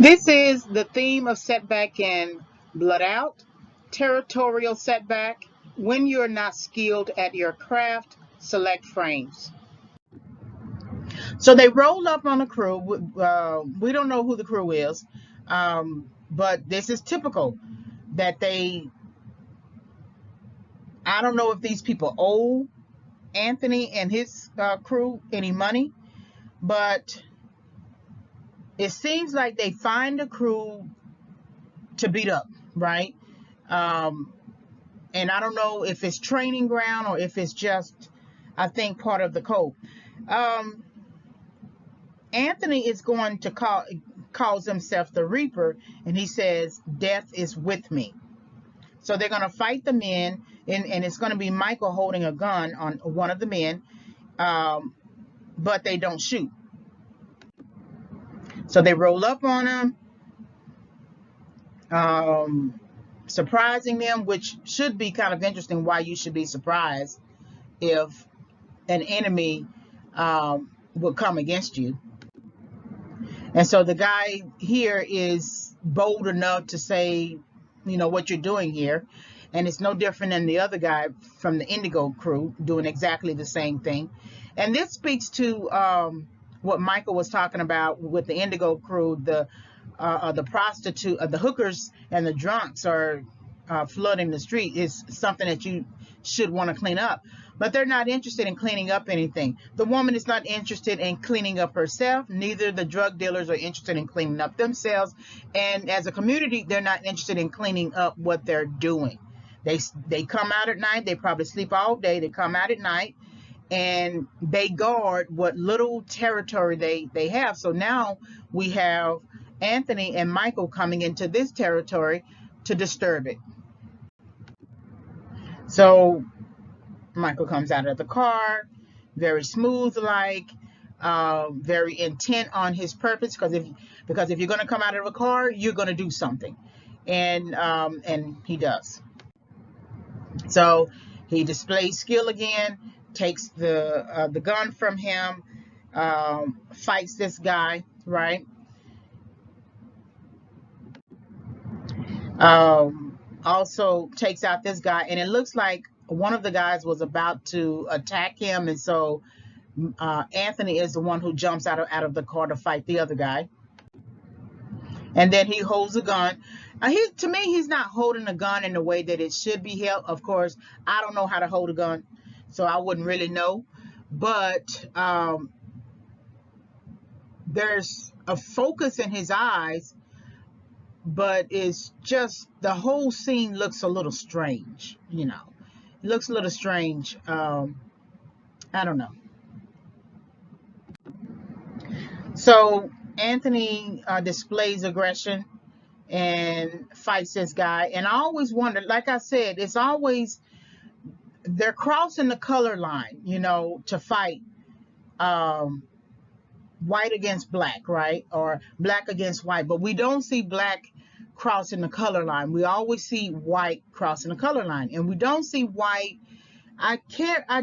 This is the theme of setback and blood out, territorial setback. When you're not skilled at your craft, select frames. So they roll up on a crew. We don't know who the crew is, but this is typical that I don't know if these people owe Anthony and his crew any money, but it seems like they find a crew to beat up, right? Um, and I don't know if it's training ground or if it's just, I think, part of the code. Um, Anthony is going to calls himself the Reaper, and he says, "Death is with me." So they're going to fight the men, and it's going to be Michael holding a gun on one of the men, um, but they don't shoot. So they roll up on him, surprising them, which should be kind of interesting. Why you should be surprised if an enemy would come against you. And so the guy here is bold enough to say, what you're doing here. And it's no different than the other guy from the Indigo crew doing exactly the same thing. And this speaks to what Michael was talking about with the Indigo crew. The prostitute, the hookers and the drunks are flooding the street is something that you should want to clean up. But they're not interested in cleaning up anything. The woman is not interested in cleaning up herself. Neither the drug dealers are interested in cleaning up themselves. And as a community, they're not interested in cleaning up what they're doing. They come out at night. They probably sleep all day. They come out at night and they guard what little territory they have. So now we have Anthony and Michael coming into this territory to disturb it. So Michael comes out of the car, very smooth, very intent on his purpose. Because if you're going to come out of a car, you're going to do something, and he does. So he displays skill again, takes the gun from him, fights this guy, right? Also takes out this guy, and it looks like one of the guys was about to attack him, and so Anthony is the one who jumps out of the car to fight the other guy, and then he holds a gun. To me, he's not holding a gun in the way that it should be held. Of course, I don't know how to hold a gun, so I wouldn't really know. But there's a focus in his eyes, but it's just the whole scene looks a little strange. It looks a little strange. I don't know. So Anthony displays aggression and fights this guy. And I always wondered, like I said, it's always they're crossing the color line, to fight white against black, right? Or black against white. But we don't see black crossing the color line. We always see white crossing the color line. And we don't see white. I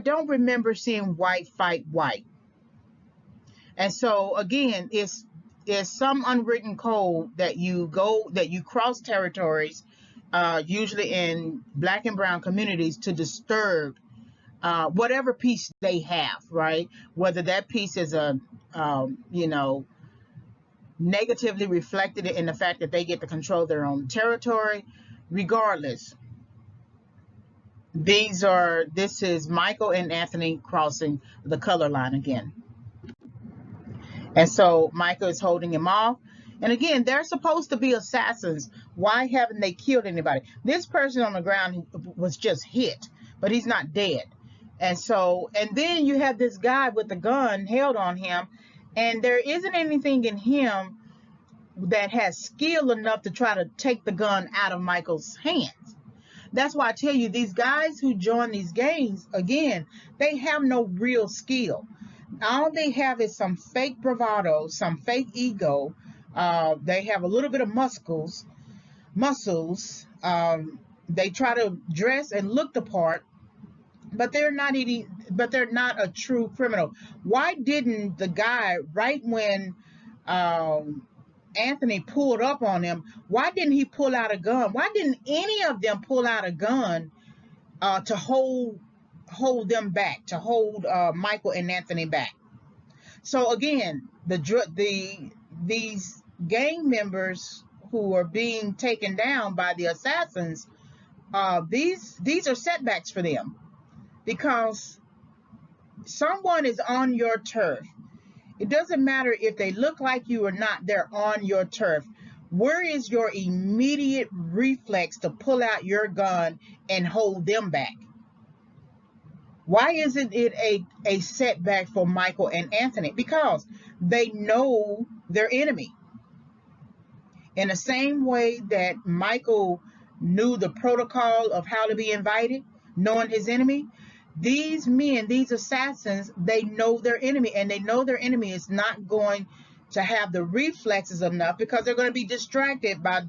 don't remember seeing white fight white. And so again, it's some unwritten code that you cross territories, usually in black and brown communities, to disturb whatever piece they have, right? Whether that piece is negatively reflected in the fact that they get to control their own territory. Regardless, this is Michael and Anthony crossing the color line again. And so Michael is holding him off. And again, they're supposed to be assassins. Why haven't they killed anybody? This person on the ground was just hit, but he's not dead. And then you have this guy with the gun held on him, and there isn't anything in him that has skill enough to try to take the gun out of Michael's hands. That's why I tell you, these guys who join these gangs, again, they have no real skill. All they have is some fake bravado, some fake ego. They have a little bit of muscles. They try to dress and look the part, but they're not a true criminal. Why didn't the guy, right when Anthony pulled up on them, why didn't he pull out a gun? Why didn't any of them pull out a gun to hold them back, to hold Michael and Anthony back? So again, these gang members who are being taken down by the assassins, these are setbacks for them, because someone is on your turf. It doesn't matter if they look like you or not, they're on your turf. Where is your immediate reflex to pull out your gun and hold them back? Why isn't it a setback for Michael and Anthony? Because they know their enemy. In the same way that Michael knew the protocol of how to be invited, knowing his enemy, these men, these assassins, they know their enemy, and they know their enemy is not going to have the reflexes enough, because they're going to be distracted by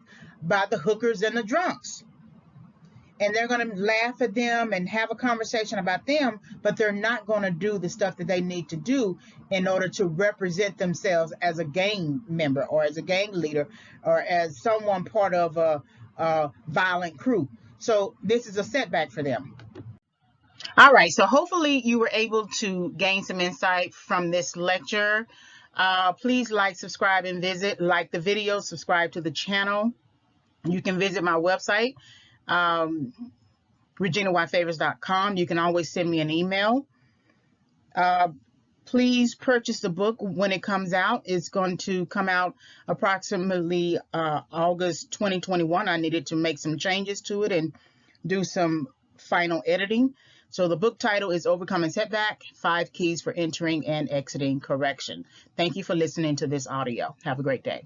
the hookers and the drunks. And they're going to laugh at them and have a conversation about them, but they're not going to do the stuff that they need to do in order to represent themselves as a gang member, or as a gang leader, or as someone part of a violent crew. So this is a setback for them. All right, so hopefully you were able to gain some insight from this lecture. Please like, subscribe, and like the video, subscribe to the channel. You can visit my website, reginawhitefavors.com. You can always send me an email. Please purchase the book when it comes out. It's going to come out approximately August 2021. I needed to make some changes to it and do some final editing. So the book title is Overcoming Setback: 5 Keys for Entering and Exiting Correction. Thank you for listening to this audio. Have a great day.